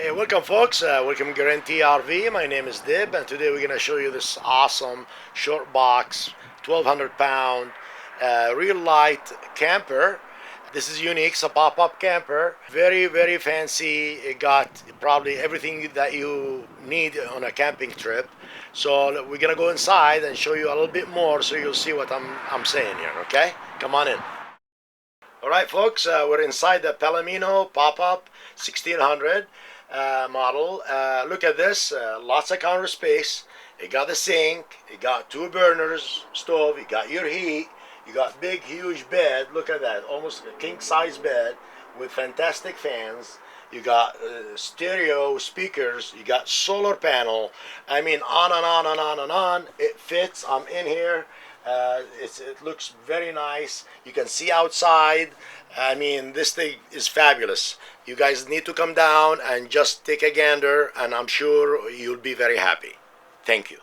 Hey, welcome folks, welcome Guarantee RV. My name is Dib, and today we're going to show you this awesome short box 1200 pound Real-Lite camper. This is unique. It's a pop-up camper, very fancy. It got probably everything that you need on a camping trip. So we're going to go inside and show you a little bit more so you'll see what I'm saying here. Okay, come on in. All right, folks, we're inside the Palomino pop-up 1600 model. Look at this, lots of counter space. You got the sink, you got two burners stove, you got your heat, you got big huge bed. Look at that, almost a king size bed with fantastic fans. You got stereo speakers, you got solar panel. I mean, on and on and on and on. It fits. I'm in here. It looks very nice. You can see outside. I mean, this thing is fabulous. You guys need to come down and just take a gander, and I'm sure you'll be very happy. Thank you.